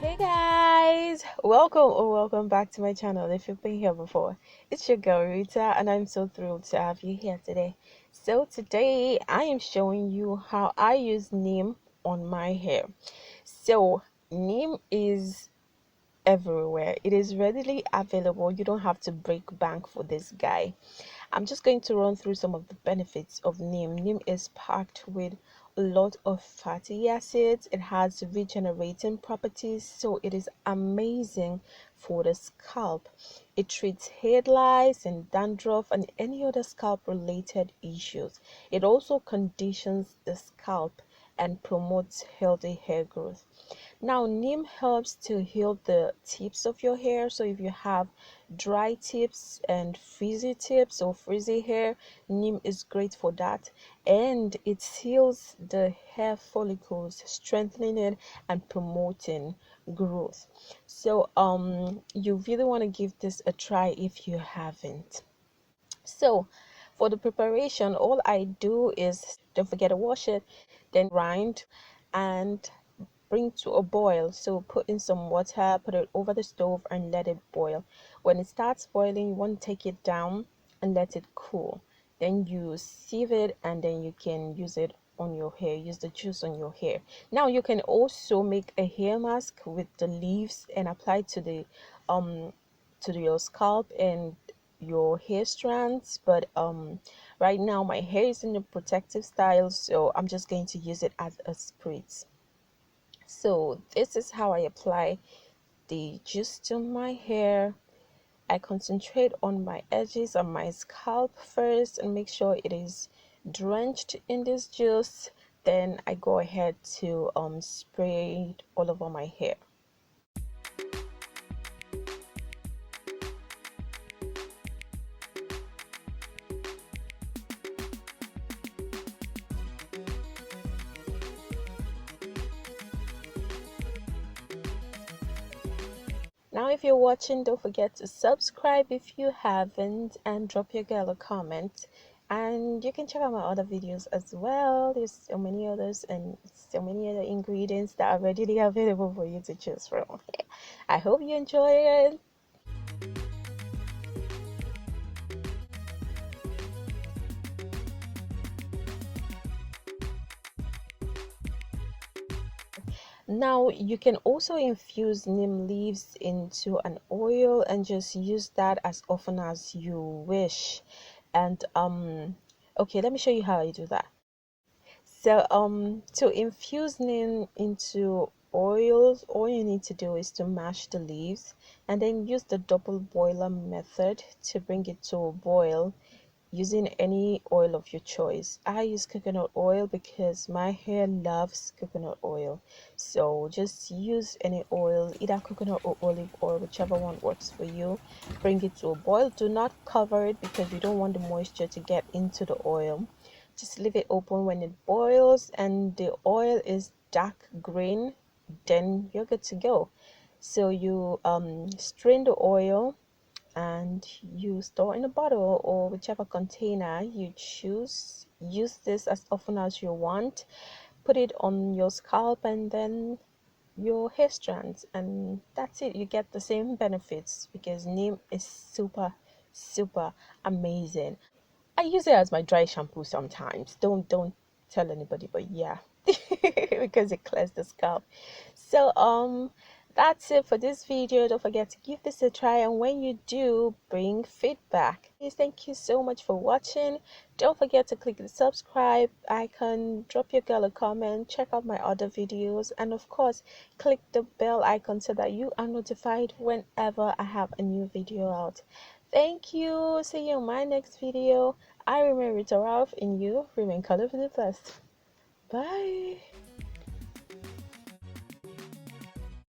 Hey guys, welcome back to my channel. If you've been here before, it's your girl Rita, and I'm so thrilled to have you here today. So today I am showing you how I use neem on my hair. So neem is everywhere. It is readily available. You don't have to break bank for this guy. I'm just going to run through some of the benefits of neem. Neem is packed with a lot of fatty acids. It has regenerating properties, so it is amazing for the scalp. It treats hair lice and dandruff and any other scalp related issues. It also conditions the scalp and promotes healthy hair growth. Now, neem helps to heal the tips of your hair. So if you have dry tips and frizzy tips or frizzy hair, neem is great for that. And it heals the hair follicles, strengthening it and promoting growth. So you really want to give this a try if you haven't. So for the preparation, all I do is don't forget to wash it, then grind and bring to a boil. So put in some water, put it over the stove and let it boil. When it starts boiling, you want to take it down and let it cool. Then you sieve it and then you can use it on your hair, use the juice on your hair. Now you can also make a hair mask with the leaves and apply to your scalp and your hair strands, but right now my hair is in a protective style, so I'm just going to use it as a spritz. So this is how I apply the juice to my hair. I concentrate on my edges on my scalp first and make sure it is drenched in this juice. Then I go ahead to spray it all over my hair. Now, if you're watching, don't forget to subscribe if you haven't and drop your girl a comment. And you can check out my other videos as well. There's so many others and so many other ingredients that are readily available for you to choose from. I hope you enjoy it. Now you can also infuse neem leaves into an oil and just use that as often as you wish. And okay, let me show you how I do that. So to infuse neem into oils, all you need to do is to mash the leaves and then use the double boiler method to bring it to a boil using any oil of your choice. I use coconut oil because my hair loves coconut oil. So just use any oil, either coconut or olive oil, whichever one works for you. Bring it to a boil. Do not cover it because you don't want the moisture to get into the oil. Just leave it open. When it boils and the oil is dark green, then you're good to go. So you strain the oil and you store in a bottle or whichever container you choose. Use this as often as you want. Put it on your scalp and then your hair strands, and that's it. You get the same benefits because neem is super amazing. I use it as my dry shampoo sometimes. Don't tell anybody, but yeah, because it clears the scalp. So that's it for this video. Don't forget to give this a try, and when you do, bring feedback. Please, thank you so much for watching. Don't forget to click the subscribe icon, drop your girl a comment, check out my other videos, and of course click the bell icon so that you are notified whenever I have a new video out. Thank you. See you in my next video. I remain Rita Ralph, and you remain colorfully blessed. Bye.